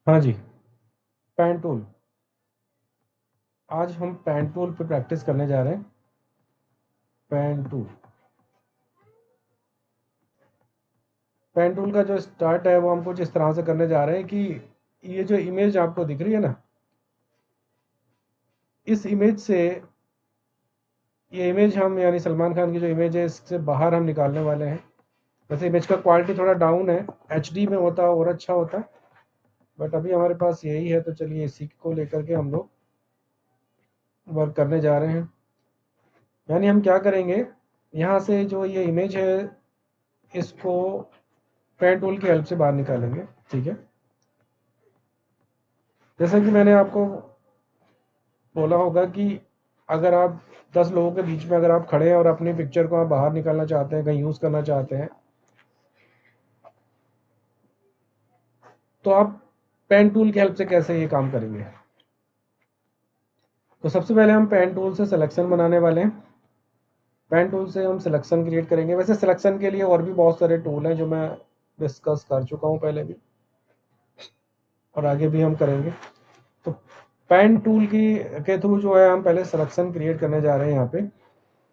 हाँ जी, pen tool. आज हम पेन टूल पे प्रैक्टिस करने जा रहे हैं। पेन टूल, पेन टूल का जो स्टार्ट है वो हम कुछ इस तरह से करने जा रहे हैं कि ये जो इमेज आपको दिख रही है ना, इस इमेज से, ये इमेज हम यानी सलमान खान की जो इमेज है इससे बाहर हम निकालने वाले हैं। वैसे इमेज का क्वालिटी थोड़ा डाउन है, एचडी में होता और अच्छा होता, बट अभी हमारे पास यही है, तो चलिए इसी को लेकर के हम लोग वर्क करने जा रहे हैं। यानी हम क्या करेंगे, यहाँ से जो ये इमेज है इसको पेन टूल की हेल्प से बाहर निकालेंगे। ठीक है, जैसा कि मैंने आपको बोला होगा कि अगर आप 10 लोगों के बीच में अगर आप खड़े हैं और अपनी पिक्चर को आप बाहर निकालना चाहते हैं, कहीं यूज़ करना चाहते हैं, तो आप पेन टूल की हेल्प से कैसे ये काम करेंगे। तो सबसे पहले हम पेन टूल से सिलेक्शन बनाने वाले हैं। पेन टूल से हम सिलेक्शन क्रिएट करेंगे। वैसे सिलेक्शन के लिए और भी बहुत सारे टूल हैं जो मैं डिस्कस कर चुका हूँ पहले भी, और आगे भी हम करेंगे। तो पेन टूल की के थ्रू जो है हम पहले सिलेक्शन क्रिएट करने जा रहे हैं यहाँ पे।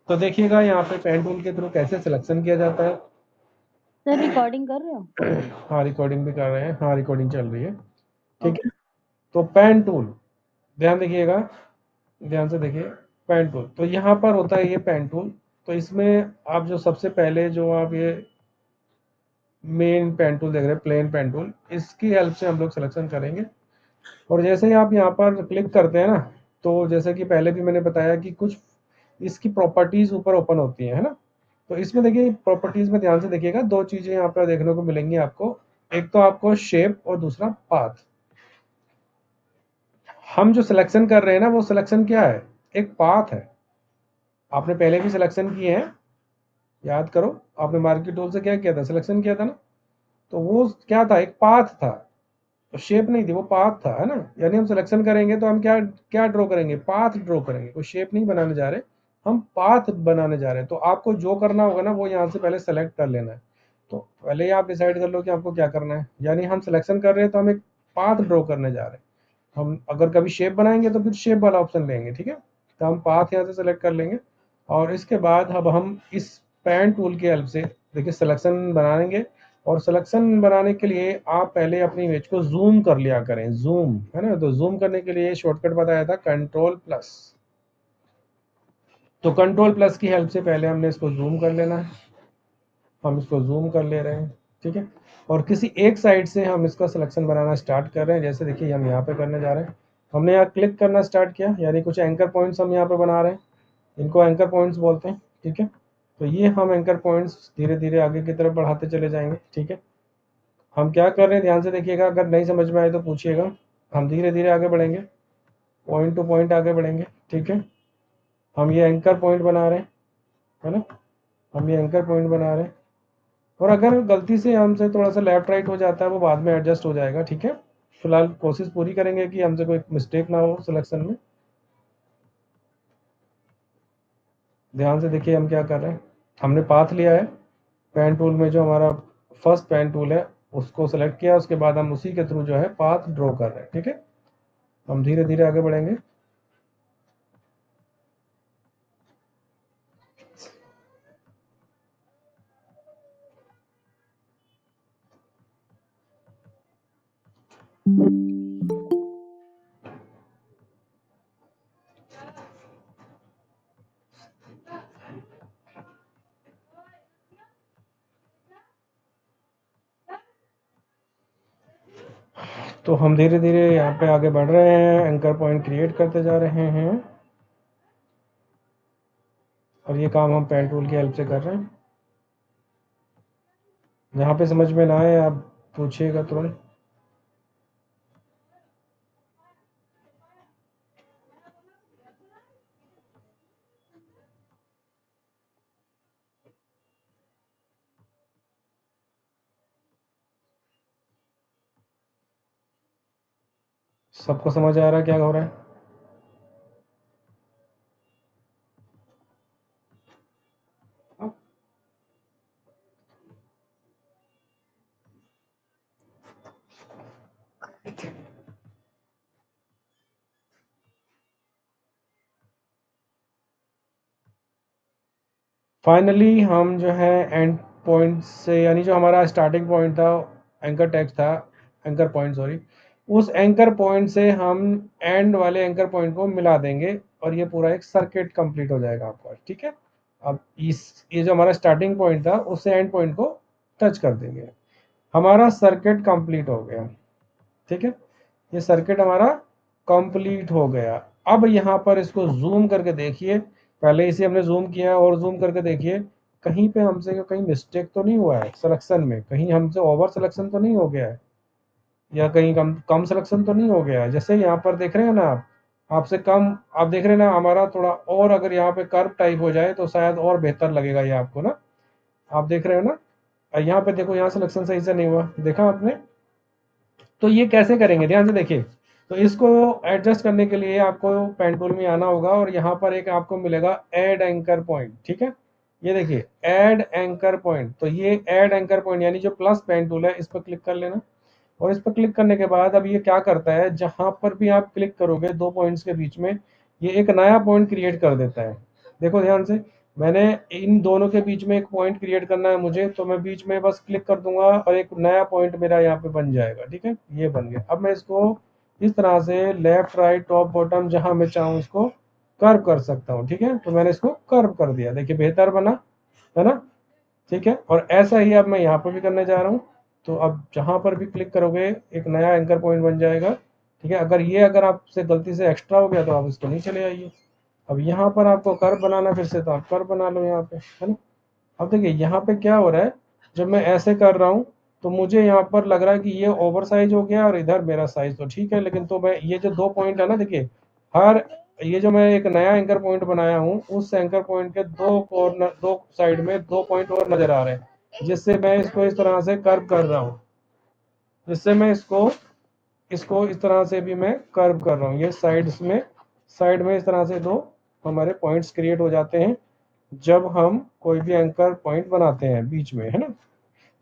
तो देखिएगा यहाँ पे पेन टूल के थ्रू कैसे सिलेक्शन किया जाता है। सर रिकॉर्डिंग कर रहे हो? हाँ, रिकॉर्डिंग भी कर रहे हैं। हाँ, रिकॉर्डिंग चल रही है। ठीक ओके। है, तो पेन टूल, ध्यान देखिएगा, ध्यान से देखिए। पेन टूल तो यहाँ पर होता है ये पेन टूल। तो इसमें आप जो सबसे पहले जो आप ये मेन पेन टूल देख रहे हैं, प्लेन पेन टूल, इसकी हेल्प से हम लोग सिलेक्शन करेंगे। और जैसे ही आप यहाँ पर क्लिक करते हैं ना, तो जैसे कि पहले भी मैंने बताया कि कुछ इसकी प्रॉपर्टीज ऊपर ओपन होती है ना। तो इसमें देखिए प्रॉपर्टीज में ध्यान से देखिएगा, दो चीजें यहाँ पर देखने को मिलेंगी आपको। एक तो आपको शेप और दूसरा पाथ। हम जो सिलेक्शन कर रहे हैं ना, वो सिलेक्शन क्या है, एक पाथ है। आपने पहले भी सिलेक्शन किए हैं, याद करो। आपने मार्केट टूल से क्या किया था, सिलेक्शन किया था ना। तो वो क्या था, एक पाथ था। तो शेप नहीं थी, वो पाथ था, है ना। यानी हम सिलेक्शन करेंगे तो हम क्या क्या ड्रॉ करेंगे, पाथ ड्रॉ करेंगे। कोई शेप नहीं बनाने जा रहे, हम पाथ बनाने जा रहे हैं। तो आपको जो करना होगा ना, वो यहाँ से पहले सेलेक्ट कर लेना है। तो पहले ही आप डिसाइड कर लो कि आपको क्या करना है। यानी हम सिलेक्शन कर रहे हैं तो हम एक पाथ ड्रॉ करने जा रहे हैं। हम अगर कभी शेप बनाएंगे तो फिर शेप वाला ऑप्शन लेंगे। ठीक है, तो हम पाथ यहाँ से सेलेक्ट कर लेंगे। और इसके बाद अब हम इस पेन टूल की हेल्प से देखिए सिलेक्शन बनाएंगे। और सिलेक्शन बनाने के लिए आप पहले अपनी इमेज को जूम कर लिया करें, जूम, है ना। तो जूम करने के लिए शॉर्टकट बताया था कंट्रोल प्लस। तो कंट्रोल प्लस की हेल्प से पहले हमने इसको जूम कर लेना है। हम इसको जूम कर ले रहे हैं। ठीक है, और किसी एक साइड से हम इसका सिलेक्शन बनाना स्टार्ट कर रहे हैं। जैसे देखिए हम यहाँ पे करने जा रहे हैं। हमने यहाँ क्लिक करना स्टार्ट किया, यानी कुछ एंकर पॉइंट्स हम यहाँ पे बना रहे हैं। इनको एंकर पॉइंट्स बोलते हैं। ठीक है, तो ये हम एंकर पॉइंट्स धीरे धीरे आगे की तरफ बढ़ाते चले जाएंगे। ठीक है, हम क्या कर रहे हैं ध्यान से देखिएगा, अगर नहीं समझ में आए तो पूछिएगा। हम धीरे धीरे आगे बढ़ेंगे, पॉइंट टू पॉइंट आगे बढ़ेंगे। ठीक है, हम ये एंकर पॉइंट बना रहे हैं, है ना। हम ये एंकर पॉइंट बना रहे हैं। और अगर गलती से हमसे थोड़ा सा लेफ्ट राइट हो जाता है, वो बाद में एडजस्ट हो जाएगा। ठीक है, फिलहाल कोशिश पूरी करेंगे कि हमसे कोई मिस्टेक ना हो सिलेक्शन में। ध्यान से देखिए हम क्या कर रहे हैं। हमने पाथ लिया है, पेन टूल में जो हमारा फर्स्ट पेन टूल है उसको सेलेक्ट किया। उसके बाद हम उसी के थ्रू जो है पाथ ड्रॉ कर रहे हैं। ठीक है, हम धीरे धीरे आगे बढ़ेंगे। तो हम धीरे धीरे यहाँ पे आगे बढ़ रहे हैं, एंकर पॉइंट क्रिएट करते जा रहे हैं। और ये काम हम पेन टूल की हेल्प से कर रहे हैं। जहाँ पे समझ में ना आए आप पूछिएगा तुरंत। सबको समझ आ रहा है क्या हो रहा है। फाइनली हम जो है एंड पॉइंट से, यानी जो हमारा स्टार्टिंग पॉइंट था, एंकर टेक्स्ट था, एंकर पॉइंट सॉरी, उस एंकर पॉइंट से हम एंड वाले एंकर पॉइंट को मिला देंगे और ये पूरा एक सर्किट कंप्लीट हो जाएगा आपका। ठीक है, अब ये जो हमारा स्टार्टिंग पॉइंट था उससे एंड पॉइंट को टच कर देंगे, हमारा सर्किट कंप्लीट हो गया। ठीक है, ये सर्किट हमारा कंप्लीट हो गया। अब यहाँ पर इसको जूम करके देखिए, पहले इसे हमने जूम किया और जूम करके देखिए कहीं पे हमसे कहीं मिस्टेक तो नहीं हुआ है सिलेक्शन में, कहीं हमसे ओवर सिलेक्शन तो नहीं हो गया है, या कहीं कम कम सिलेक्शन तो नहीं हो गया है। जैसे यहाँ पर देख रहे हैं ना आप, आपसे कम आप देख रहे हैं ना, हमारा थोड़ा और अगर यहाँ पे कर्व टाइप हो जाए तो शायद और बेहतर लगेगा ये आपको ना। आप देख रहे हो ना, यहाँ पे देखो, यहाँ सिलेक्शन सही से नहीं हुआ, देखा आपने। तो ये कैसे करेंगे, ध्यान से देखिए। तो इसको एडजस्ट करने के लिए आपको पेन टूल में आना होगा और यहाँ पर एक आपको मिलेगा ऐड एंकर पॉइंट। ठीक है, ये देखिए ऐड एंकर पॉइंट, तो ये ऐड एंकर पॉइंट यानी जो प्लस पेन टूल है इस पर क्लिक कर लेना। और इस पर क्लिक करने के बाद अब ये क्या करता है, जहां पर भी आप क्लिक करोगे दो पॉइंट्स के बीच में, ये एक नया पॉइंट क्रिएट कर देता है। देखो ध्यान से, मैंने इन दोनों के बीच में एक पॉइंट क्रिएट करना है मुझे, तो मैं बीच में बस क्लिक कर दूंगा और एक नया पॉइंट मेरा यहाँ पे बन जाएगा। ठीक है, ये बन गया। अब मैं इसको इस तरह से लेफ्ट राइट टॉप बॉटम जहां मैं चाहूँ इसको कर्व कर सकता हूँ। ठीक है, तो मैंने इसको कर्व कर दिया, देखिए बेहतर बना है ना। ठीक है, और ऐसा ही अब मैं यहाँ पर भी करने जा रहा हूँ। तो अब जहाँ पर भी क्लिक करोगे एक नया एंकर पॉइंट बन जाएगा। ठीक है, अगर आपसे गलती से एक्स्ट्रा हो गया तो आप इसको नहीं चले आइए। अब यहाँ पर आपको कर्व बनाना फिर से, तो आप कर्व बना लो यहाँ पे, है ना। अब देखिए यहाँ पे क्या हो रहा है, जब मैं ऐसे कर रहा हूँ तो मुझे यहाँ पर लग रहा है कि ये ओवर साइज हो गया और इधर मेरा साइज तो ठीक है, लेकिन तो मैं ये जो दो पॉइंट है ना, देखिए हर, ये जो मैं एक नया एंकर पॉइंट बनाया हूँ उस एंकर पॉइंट के दो कॉर्नर, दो साइड में दो पॉइंट और नजर आ रहे हैं, जिससे मैं इसको इस तरह से कर्व कर रहा हूँ, जिससे मैं इसको इसको इस तरह से भी मैं कर्व कर रहा हूँ। ये साइड में इस तरह से दो हमारे पॉइंट्स क्रिएट हो जाते हैं जब हम कोई भी एंकर पॉइंट बनाते हैं बीच में, है ना।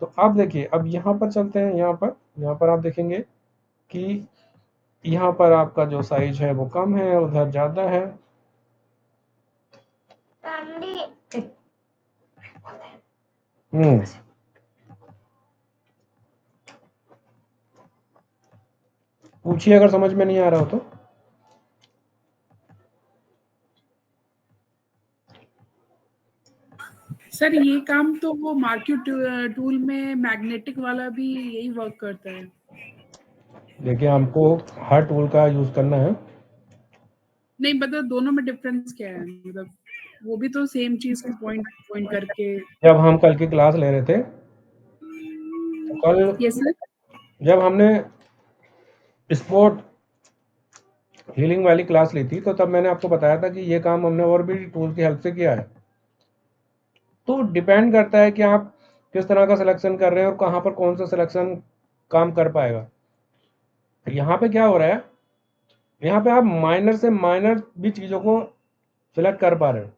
तो आप देखिए, अब यहाँ पर चलते हैं, यहाँ पर आप देखेंगे कि यहाँ पर आपका जो साइज है वो कम है, उधर ज्यादा है। हम्म, पूछिए अगर समझ में नहीं आ रहा हो तो। सर ये काम तो वो मार्क्यूट टूल में मैग्नेटिक वाला भी यही वर्क करता है। देखिए हमको हर टूल का यूज करना है। नहीं मतलब दोनों में डिफरेंस क्या है, मतलब वो भी तो सेम चीज को पॉइंट पॉइंट करके। जब हम कल की क्लास ले रहे थे तो कल यस सर। जब हमने स्पोर्ट हीलिंग वाली क्लास ली थी तो तब मैंने आपको बताया था कि ये काम हमने और भी टूल की हेल्प से किया है। तो डिपेंड करता है कि आप किस तरह का सिलेक्शन कर रहे हैं और कहाँ पर कौन सा सिलेक्शन काम कर पाएगा। यहाँ पे क्या हो रहा है, यहाँ पे आप माइनर से माइनर भी चीज़ों को सिलेक्ट कर पा रहे हो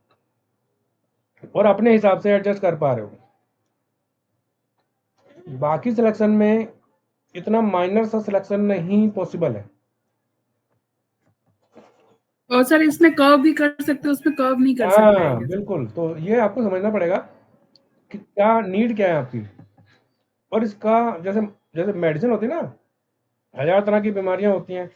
और अपने हिसाब से एडजस्ट कर पा रहे हो। बाकी सिलेक्शन में इतना माइनर सा सिलेक्शन नहीं पॉसिबल है। और सर इसमें कर्व भी कर सकते हो, उसमें कर्व नहीं कर सकते हैं हाँ क्या? बिल्कुल, तो ये आपको समझना पड़ेगा कि क्या नीड क्या है आपकी। और इसका जैसे जैसे मेडिसिन होती है ना, हजार तरह की बीमारियां होती हैं,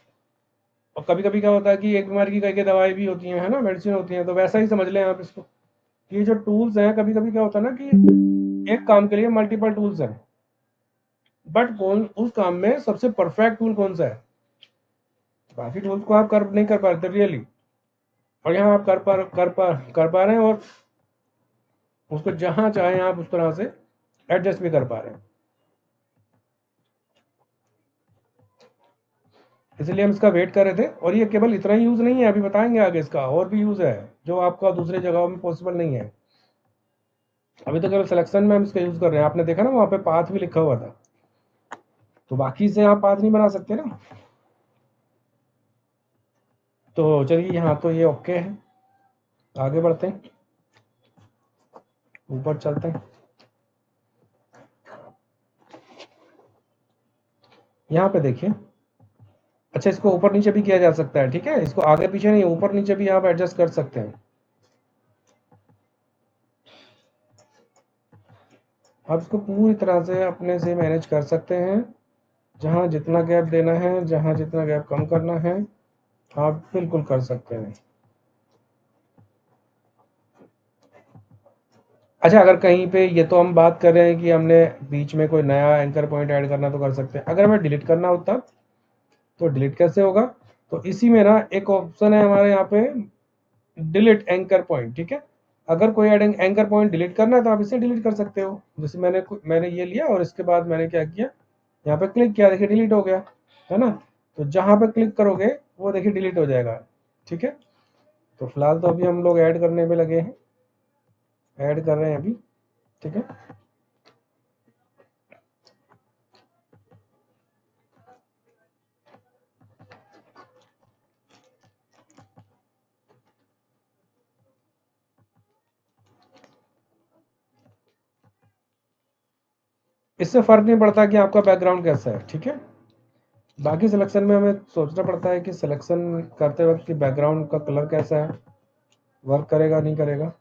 और कभी कभी क्या होता है कि एक बीमारी की कई कई दवाई भी होती हैं, है ना, मेडिसिन होती हैं। तो वैसा ही समझ लें आप इसको, कि ये जो टूल्स हैं कभी कभी क्या होता है ना कि एक काम के लिए मल्टीपल टूल्स हैं, बट कौन उस काम में सबसे परफेक्ट टूल कौन सा है, बाकी टूल्स को आप कर नहीं कर पा रहे रियली, और यहाँ आप कर पा रहे हैं और उसको जहां चाहें आप उस तरह से एडजस्ट भी कर पा रहे हैं। इसलिए हम इसका वेट कर रहे थे, और ये केवल इतना ही यूज नहीं है, अभी बताएंगे आगे इसका और भी यूज है जो आपका दूसरे जगहों में पॉसिबल नहीं है। अभी तो केवल सिलेक्शन में हम इसका यूज कर रहे हैं। आपने देखा ना वहां पे पाथ भी लिखा हुआ था, तो बाकी से आप पाथ नहीं बना सकते ना। तो चलिए यहाँ तो ये ओके है, आगे बढ़ते हैं, ऊपर चलते हैं। यहाँ पे देखिए, अच्छा इसको ऊपर नीचे भी किया जा सकता है। ठीक है, इसको आगे पीछे नहीं, ऊपर नीचे भी आप एडजस्ट कर सकते हैं। आप इसको पूरी तरह से अपने से मैनेज कर सकते हैं। जहाँ जितना गैप देना है, जहाँ जितना गैप कम करना है, आप बिल्कुल कर सकते हैं। अच्छा, अगर कहीं पे, ये तो हम बात कर रहे हैं कि हमने बीच में कोई नया एंकर पॉइंट ऐड करना तो कर सकते हैं। अगर हमें डिलीट करना होता तो डिलीट कैसे होगा? तो इसी में ना एक ऑप्शन है हमारे यहाँ पे, डिलीट एंकर पॉइंट। ठीक है, अगर कोई एंकर पॉइंट डिलीट करना है तो आप इसे डिलीट कर सकते हो। जैसे मैंने ये लिया और इसके बाद मैंने क्या किया, यहाँ पे क्लिक किया, देखिए डिलीट हो गया, है ना। तो जहाँ पे क्लिक करोगे वो देखिए डिलीट हो जाएगा। ठीक है, तो फिलहाल तो अभी हम लोग ऐड करने में लगे हैं, ऐड कर रहे हैं अभी। ठीक है, इससे फर्क नहीं पड़ता कि आपका बैकग्राउंड कैसा है। ठीक है, बाकी सिलेक्शन में हमें सोचना पड़ता है कि सिलेक्शन करते वक्त कि बैकग्राउंड का कलर कैसा है, वर्क करेगा नहीं करेगा।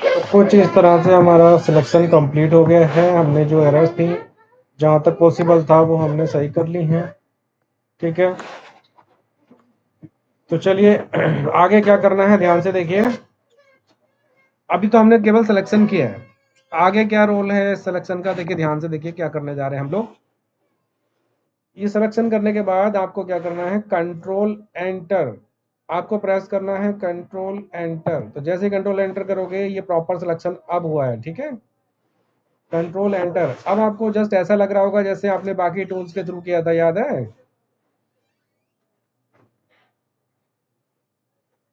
तो कुछ इस तरह से हमारा सिलेक्शन कंप्लीट हो गया है। हमने जो एरर्स थी जहाँ तक पॉसिबल था वो हमने सही कर ली हैं। ठीक है, तो चलिए आगे क्या करना है ध्यान से देखिए। अभी तो हमने केवल सिलेक्शन किया है, आगे क्या रोल है सिलेक्शन का, देखिए ध्यान से देखिए क्या करने जा रहे हैं हम लोग। ये सिलेक्शन करने के बाद आपको क्या करना है, कंट्रोल एंटर आपको प्रेस करना है, कंट्रोल एंटर। तो जैसे ही कंट्रोल एंटर करोगे ये प्रॉपर सिलेक्शन अब हुआ है। ठीक है, कंट्रोल एंटर। अब आपको जस्ट ऐसा लग रहा होगा जैसे आपने बाकी टूल्स के थ्रू किया था, याद है?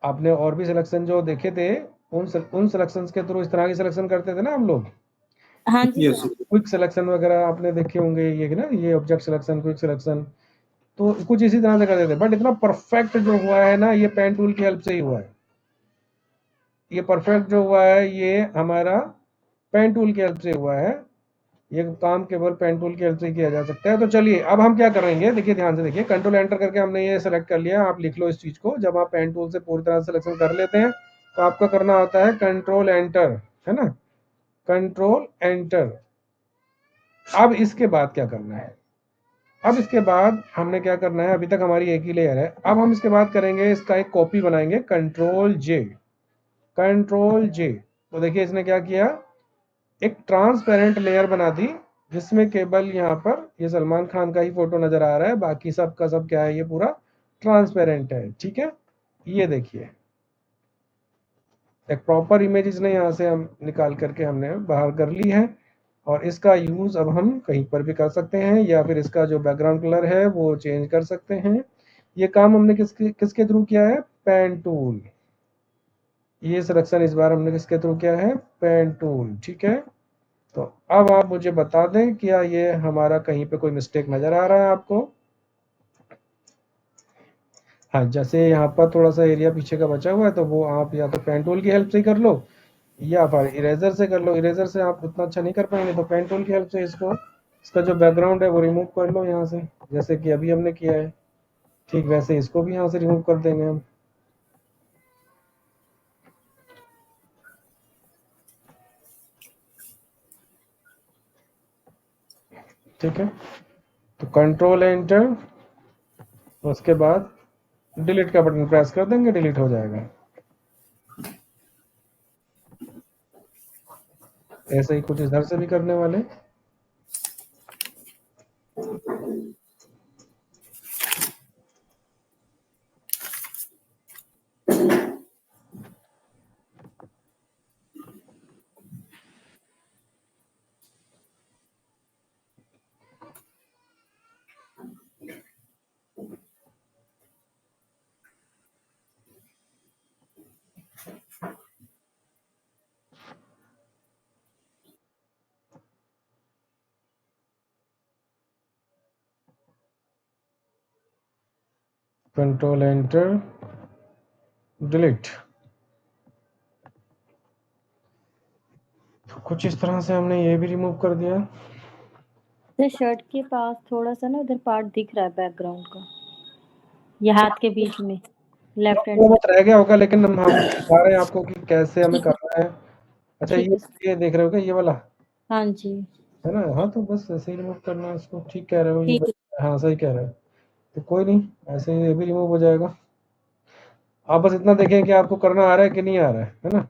आपने और भी सिलेक्शन जो देखे थे उन सिलेक्शंस के थ्रू इस तरह की सिलेक्शन करते थे ना हम लोग। हाँ जी यस सर। क्विक सिलेक्शन वगैरह आपने देखे होंगे, ये ना, ये ऑब्जेक्ट सिलेक्शन, क्विक सिलेक्शन, तो कुछ इसी तरह से करते थे। बट इतना परफेक्ट जो हुआ है ना, ये पेन टूल की हेल्प से ही हुआ है। ये परफेक्ट जो हुआ है ये हमारा पेन टूल की हेल्प से हुआ है। ये काम केवल पेन टूल की हेल्प से किया जा सकता है। तो चलिए अब हम क्या करेंगे, देखिए ध्यान से देखिए। कंट्रोल एंटर करके हमने ये सेलेक्ट कर लिया, आप लिख लो इस चीज को। जब आप पेन टूल से पूरी तरह से सिलेक्शन कर लेते हैं तो आपका करना होता है कंट्रोल एंटर, है ना, कंट्रोल एंटर। अब इसके बाद क्या करना है, अब इसके बाद हमने क्या करना है, अभी तक हमारी एक ही लेयर है। अब हम इसके बाद करेंगे, इसका एक कॉपी बनाएंगे, कंट्रोल जे, कंट्रोल जे। तो देखिए इसने क्या किया, एक ट्रांसपेरेंट लेयर बना दी जिसमें केवल यहाँ पर ये सलमान खान का ही फोटो नजर आ रहा है, बाकी सब का सब क्या है, ये पूरा ट्रांसपेरेंट है। ठीक है, ये देखिए एक प्रॉपर इमेज इसने यहाँ से हम निकाल करके हमने बाहर कर ली है। और इसका यूज अब हम कहीं पर भी कर सकते हैं, या फिर इसका जो बैकग्राउंड कलर है वो चेंज कर सकते हैं। ये काम हमने किसके थ्रू किया है? Pen tool. ये सिलेक्शन इस बार हमने किसके थ्रू किया है? Pen tool. ठीक है, तो अब आप मुझे बता दें क्या ये हमारा कहीं पे कोई मिस्टेक नजर आ रहा है आपको? हाँ, जैसे यहाँ पर थोड़ा सा एरिया पीछे का बचा हुआ है, तो वो आप या तो पेन टूल की हेल्प से कर लो या फिर इरेजर से कर लो। इरेजर से आप उतना अच्छा नहीं कर पाएंगे, तो पेन टूल की हेल्प से इसका जो बैकग्राउंड है वो रिमूव कर लो यहाँ से, जैसे कि अभी हमने किया है। ठीक वैसे इसको भी यहाँ से रिमूव कर देंगे हम। ठीक है, तो कंट्रोल एंटर, उसके बाद डिलीट का बटन प्रेस कर देंगे, डिलीट हो जाएगा। ऐसे ही कुछ इधर से भी करने वाले। Control enter, delete. तो कुछ इस तरह से हमने ये भी रिमूव कर दिया। सर शर्ट के पास थोड़ा सा ना उधर पार्ट दिख रहा है बैकग्राउंड का, ये हाथ के बीच में लेफ्ट हैंड थोड़ा बहुत साइड। रह गया होगा, लेकिन हम बता रहे हैं आपको कि कैसे हमें करना है। अच्छा, ठीक है सर। ये देख रहे हो क्या, ये वाला हाँ जी है ना? हाँ, तो बस ऐसे ही रिमूव करना है इसको। ठीक कह रहे हो, ये ठीक है। हाँ सही कह रहे हो। तो कोई नहीं, ऐसे ही ये भी रिमूव हो जाएगा। आप बस इतना देखें कि आपको करना आ रहा है कि नहीं आ रहा है ना?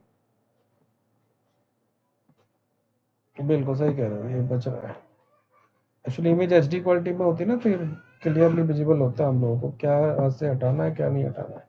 बिल्कुल सही कह रहे हो, ये बच रहा है। एक्चुअली इमेज एचडी क्वालिटी में होती है ना, तो क्लियरली विजिबल होता है हम लोगों को क्या हाथ से हटाना है, क्या नहीं हटाना है।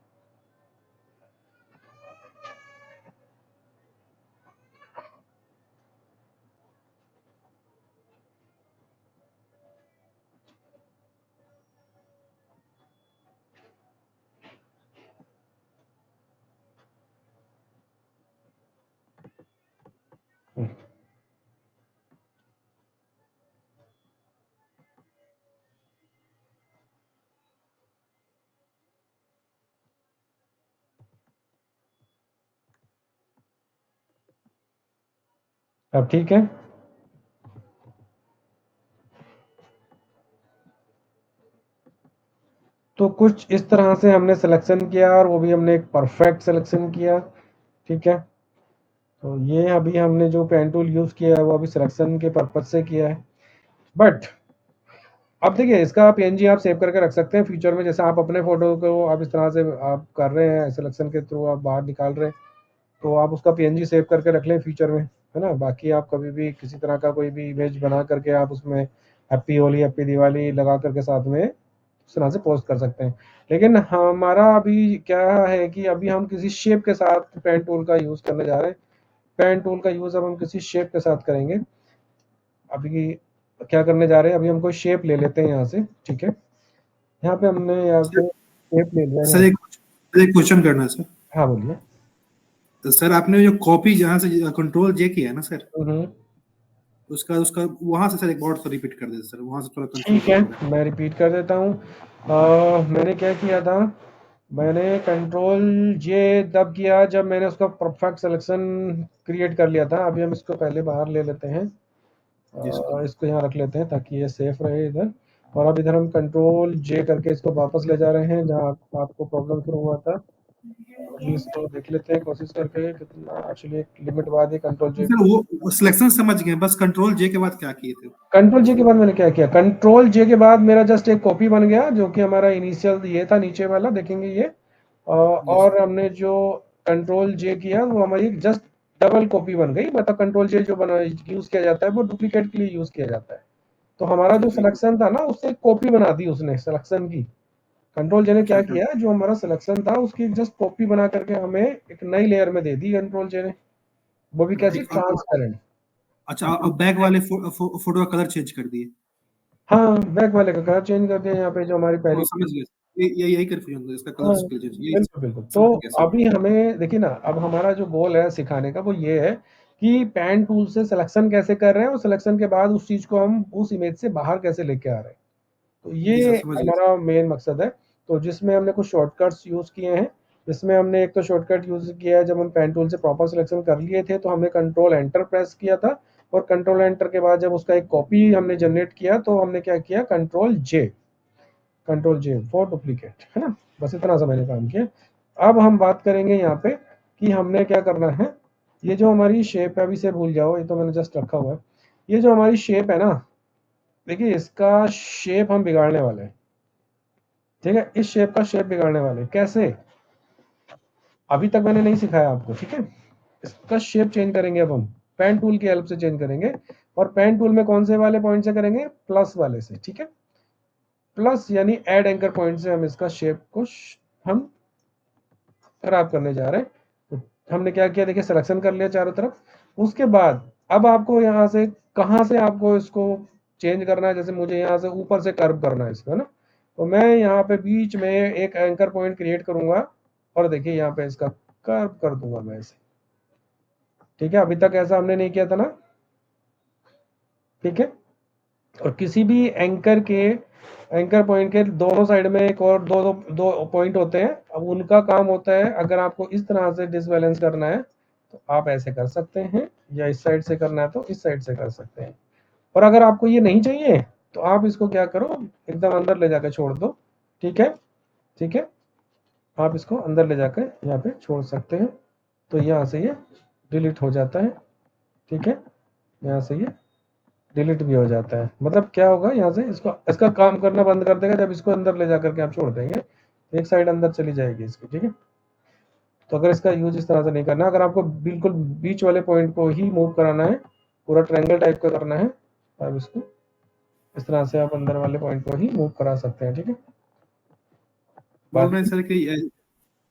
अब ठीक है। तो कुछ इस तरह से हमने सिलेक्शन किया, और वो भी हमने एक परफेक्ट सिलेक्शन किया। ठीक है, तो ये अभी हमने जो पेन टूल यूज किया है वो अभी सिलेक्शन के पर्पज से किया है। बट अब देखिए, इसका पीएनजी आप सेव करके रख सकते हैं फ्यूचर में। जैसे आप अपने फोटो को आप इस तरह से आप कर रहे हैं, सिलेक्शन के थ्रू आप बाहर निकाल रहे हैं, तो आप उसका पीएनजी सेव करके रख लें फ्यूचर में, है ना? बाकी आप कभी भी किसी तरह का कोई भी इमेज बना करके आप उसमें हैप्पी होली, हैप्पी दिवाली लगा करके साथ में उस तरह से पोस्ट कर सकते हैं। लेकिन हमारा अभी क्या है कि अभी हम किसी शेप के साथ पेन टूल का यूज करने जा रहे हैं। पेन टूल का यूज अब हम किसी शेप के साथ करेंगे। अभी क्या करने जा रहे हैं, अभी हम कोई शेप ले लेते हैं यहाँ से। ठीक है, यहाँ पे हमने यहाँ पे शेप ले लिया सर है। एक क्वेश्चन करना है सर। हाँ बोलिए। तो सर आपने जो कॉपी जहाँ से कंट्रोल जे किया है ना सर, हम्म, उसका उसका वहां से सर एक बार तो रिपीट कर दे सर, वहां से थोड़ा कंफ्यूज ठीक हो है, रहा है। मैं रिपीट कर देता हूँ। मैंने क्या किया था, मैंने कंट्रोल जे तब किया जब मैंने उसका परफेक्ट सिलेक्शन क्रिएट कर लिया था। अभी हम इसको पहले बाहर ले लेते हैं, जी सर। इसको यहाँ रख लेते हैं ताकि ये सेफ रहे इधर। और अब इधर हम कंट्रोल जे करके इसको वापस ले जा रहे हैं जहाँ आपको प्रॉब्लम शुरू हुआ था। अभी इसको देख लेते हैं कोशिश करके कितना, एक्चुअली एक लिमिट बाद ही कंट्रोल जे। सर वो सिलेक्शन समझ गए, बस कंट्रोल जे के बाद क्या किए थे? कंट्रोल जे के बाद मैंने क्या किया, कंट्रोल जे के बाद मेरा जस्ट एक कॉपी बन गया जो कि हमारा इनिशियल ये था नीचे वाला, देखेंगे ये। जी सर। और हमने जो कंट्रोल जे किया वो हमारी जस्ट डबल कॉपी बन गई। मतलब कंट्रोल जे जो बना यूज किया जाता है वो डुप्लीकेट के लिए यूज किया जाता है। तो हमारा जो ठीक सिलेक्शन था ना, उससे कॉपी बना दी उसने सिलेक्शन की। कंट्रोल जे ने क्या ठीक है। किया, जो हमारा सिलेक्शन था उसकी जस्ट कॉपी बना करके हमें एक नई लेयर में दे दी कंट्रोल जे ने। वो भी कैसे, ठीक। ट्रांसपेरेंट। अच्छा, अब बैक वाले फोटो का कलर चेंज कर दिए। हाँ, बैक वाले का कलर चेंज कर दिया। यहाँ पे जो हमारी हाँ पहली समझ गए। यही कंफ्यूजन था, इसका कलर हाँ, स्केल चेंज, ये बिल्कुल, बिल्कुल। तो समझ गया सर। अभी हमें देखिए ना, अब हमारा जो गोल है सिखाने का वो ये है कि पेन टूल से सिलेक्शन कैसे कर रहे हैं और सिलेक्शन के बाद उस चीज़ को हम उस इमेज से बाहर कैसे लेके आ रहे हैं। तो जी ये सर, समझ गया सर। हमारा मेन मकसद है। तो जिसमें हमने कुछ शॉर्टकट्स यूज़ किए हैं, जिसमें हमने एक तो शॉर्टकट यूज़ किया है, जब हम पेन टूल से प्रॉपर सिलेक्शन कर लिए थे तो हमने कंट्रोल एंटर प्रेस किया था, और कंट्रोल एंटर के बाद जब उसका एक कॉपी हमने जनरेट किया तो हमने क्या किया, कंट्रोल जे फॉर डुप्लीकेट, है ना। बस इतना सा मैंने काम किया। अब हम बात करेंगे यहाँ पे कि हमने क्या करना है। ये जो हमारी शेप है, अभी से भूल जाओ, ये तो मैंने जस्ट रखा हुआ है। ये जो हमारी शेप है ना, देखिए इसका शेप हम बिगाड़ने वाले हैं, ठीक है। इस शेप का शेप बिगाड़ने वाले हैं। कैसे, अभी तक मैंने नहीं सिखाया आपको, ठीक है। इसका शेप चेंज करेंगे अब हम पेन टूल की हेल्प से चेंज करेंगे, और पेन टूल में कौन से वाले पॉइंट से करेंगे, प्लस वाले से, ठीक है। प्लस यानी ऐड एंकर पॉइंट से हम इसका शेप को हम खराब करने जा रहे हैं। तो हमने क्या किया, देखिए सिलेक्शन कर लिया चारों तरफ। उसके बाद अब आपको यहाँ से कहाँ से आपको इसको चेंज करना है, जैसे मुझे यहाँ से ऊपर से कर्व करना है इसको, है ना। तो मैं यहाँ पे बीच में एक एंकर पॉइंट क्रिएट करूंगा, और देखिए यहाँ पे इसका कर्व कर दूंगा मैं इसे, ठीक है। अभी तक ऐसा हमने नहीं किया था ना, ठीक है। और किसी भी एंकर पॉइंट के दोनों साइड में एक और दो दो दो पॉइंट होते हैं। अब उनका काम होता है, अगर आपको इस तरह से डिसबैलेंस करना है तो आप ऐसे कर सकते हैं, या इस साइड से करना है तो इस साइड से कर सकते हैं। और अगर आपको ये नहीं चाहिए तो आप इसको क्या करो, एकदम अंदर ले जाकर छोड़ दो, ठीक है, ठीक है। आप इसको अंदर ले जाकर यहाँ पे छोड़ सकते हैं, तो यहाँ से ये डिलीट हो जाता है, ठीक है। यहाँ से ये डिलीट भी हो जाता है। मतलब क्या होगा, यहाँ से इसका काम करना बंद कर देगा जब इसको अंदर ले जाकर के आप छोड़ देंगे, एक साइड अंदर चली जाएगी इसकी, ठीक है। तो अगर इसका यूज इस तरह से नहीं करना, अगर आपको बिल्कुल बीच वाले पॉइंट को ही मूव कराना है, पूरा ट्रायंगल टाइप का करना है, तो आप इसको इस तरह से आप अंदर वाले पॉइंट को ही मूव करा सकते हैं, ठीक है। बोल रहे हैं बाकी सर कि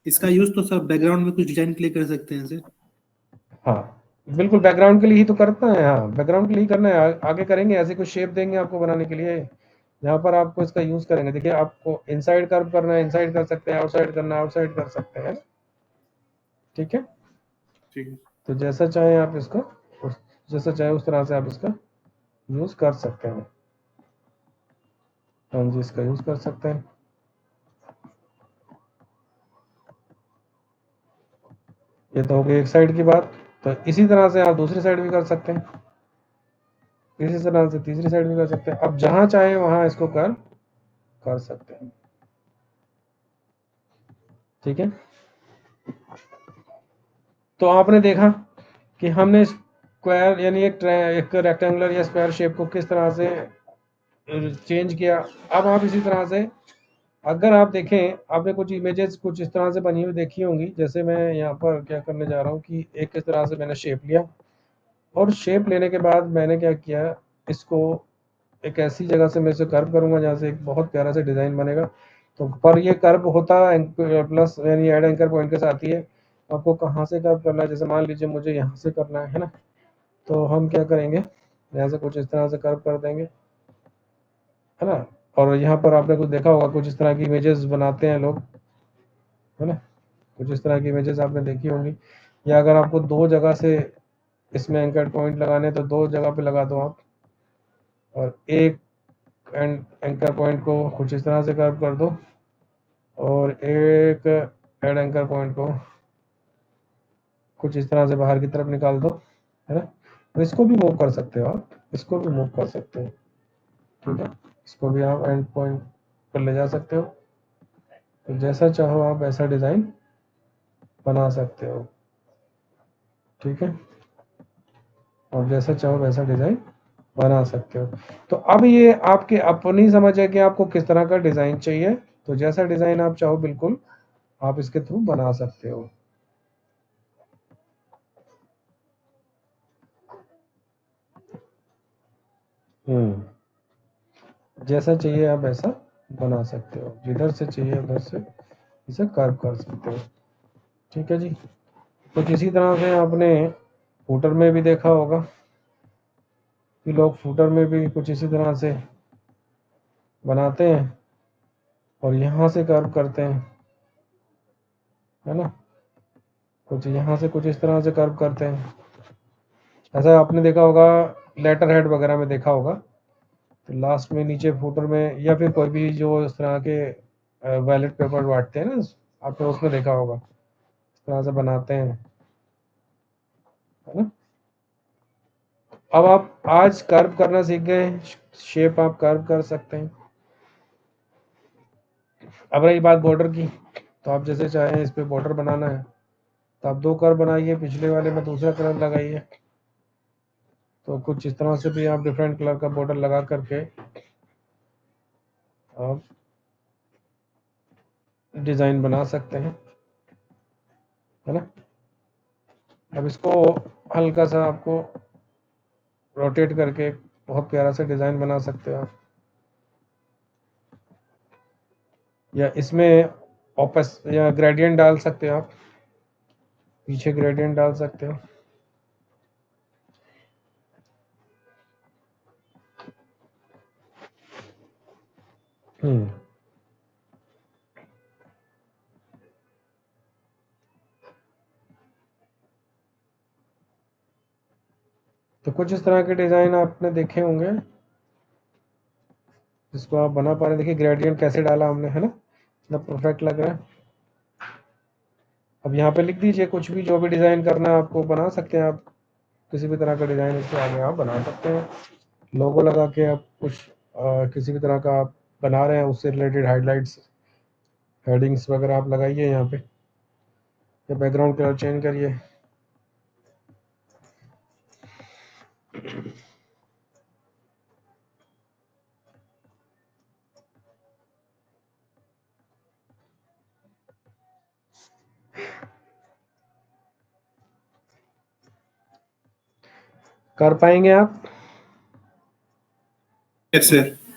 इसका यूज तो सर बैकग्राउंड में कुछ डिजाइन के लिए कर सकते हैं सर। हाँ, बिल्कुल बैकग्राउंड के लिए ही तो करता है। हाँ, बैकग्राउंड के लिए ही करना है। आगे करेंगे, ऐसे कुछ शेप देंगे आपको बनाने के लिए, जहाँ पर आपको इसका यूज करेंगे। देखिए आपको इनसाइड कर्व करना है, इनसाइड कर सकते हैं, आउटसाइड करना है, आउटसाइड कर सकते हैं, ठीक है। ठीक है। तो जैसा चाहे आप इसको जैसा चाहे उस तरह से आप इसका यूज कर सकते हैं। हाँ जी, इसका यूज कर सकते हैं। ये तो हो गई एक साइड की बात। तो इसी तरह से आप दूसरी साइड भी कर सकते हैं, इसी तरह से तीसरी साइड भी कर सकते हैं। अब जहां चाहे वहां इसको कर सकते हैं, ठीक है। तो आपने देखा कि हमने स्क्वायर यानी एक रेक्टेंगुलर या स्क्वायर शेप को किस तरह से चेंज किया। अब आप इसी तरह से, अगर आप देखें, आपने कुछ इमेजेस कुछ इस तरह से बनी हुई देखी होंगी। जैसे मैं यहाँ पर क्या करने जा रहा हूँ कि एक इस तरह से मैंने शेप लिया, और शेप लेने के बाद मैंने क्या किया, इसको एक ऐसी जगह से मैं इसे कर्व करूंगा जहाँ से एक बहुत प्यारा सा डिजाइन बनेगा। तो पर ये कर्व होता प्लस यानी ऐड एंकर पॉइंट के साथ ही है। आपको कहाँ से कर्व करना है, जैसे मान लीजिए मुझे यहाँ से करना है ना, तो हम क्या करेंगे, यहाँ से कुछ इस तरह से कर्व कर देंगे, है ना। और यहाँ पर आपने कुछ देखा होगा, कुछ इस तरह की इमेजेस बनाते हैं लोग, है ना। कुछ इस तरह की इमेजेस आपने देखी होंगी। या अगर आपको दो जगह से इसमें एंकर पॉइंट लगाने, तो दो जगह पे लगा दो आप, और एक एंकर पॉइंट को कुछ इस तरह से कर्व कर दो, और एक एड एंकर पॉइंट को कुछ इस तरह से बाहर की तरफ निकाल दो, है ना। तो इसको भी मूव कर सकते हो आप, इसको भी मूव कर सकते हो, ठीक है। इसको भी आप एंड पॉइंट पर ले जा सकते हो। तो जैसा चाहो आप वैसा डिज़ाइन बना सकते हो, ठीक है। और जैसा चाहो वैसा डिज़ाइन बना सकते हो। तो अब ये आपके अपनी समझ है कि आपको किस तरह का डिज़ाइन चाहिए। तो जैसा डिज़ाइन आप चाहो बिल्कुल आप इसके थ्रू बना सकते हो। जैसा चाहिए आप वैसा बना सकते हो, जिधर से चाहिए उधर से इसे कर्व कर सकते हो, ठीक है जी। तो किसी तरह से आपने फूटर में भी देखा होगा कि लोग फूटर में भी कुछ इसी तरह से बनाते हैं, और यहाँ से कर्व करते हैं, है ना, कुछ यहाँ से कुछ इस तरह से कर्व करते हैं। ऐसा आपने देखा होगा लेटर हेड वगैरह में देखा होगा, तो लास्ट में नीचे फुटर में या फिर कोई भी जो इस तरह के वैलेट पेपर बांटते हैं ना, आपने उसमें देखा होगा इस तरह से बनाते हैं, है ना। अब आप आज कर्व करना सीख गए, शेप आप कर्व कर सकते हैं। अब रही बात बॉर्डर की, तो आप जैसे चाहें इस पे बॉर्डर बनाना है तो आप 2 कर्व बनाइए, पिछले वाले में दूसरा कलर लगाइए, तो कुछ इस तरह से भी आप डिफरेंट कलर का बॉर्डर लगा करके आप डिज़ाइन बना सकते हैं, है ना। अब इसको हल्का सा आपको रोटेट करके बहुत प्यारा सा डिज़ाइन बना सकते हो आप, या इसमें ऑपस या ग्रेडियंट डाल सकते हो आप, पीछे ग्रेडियंट डाल सकते हो। तो कुछ इस तरह के डिज़ाइन आपने देखे होंगे जिसको आप बना पा रहे हैं। देखिए ग्रेडियंट कैसे डाला हमने, है ना, कितना परफेक्ट लग रहा है। अब यहाँ पे लिख दीजिए कुछ भी, जो भी डिज़ाइन करना है आपको बना सकते हैं आप, किसी भी तरह का डिज़ाइन इसके आगे आप बना सकते हैं। लोगो लगा के आप कुछ किसी भी तरह का आप बना रहे हैं, उससे रिलेटेड हाइलाइट्स हेडिंग्स वगैरह आप लगाइए यहाँ पे, या बैकग्राउंड कलर चेंज करिए। कर पाएंगे आप? Yes sir.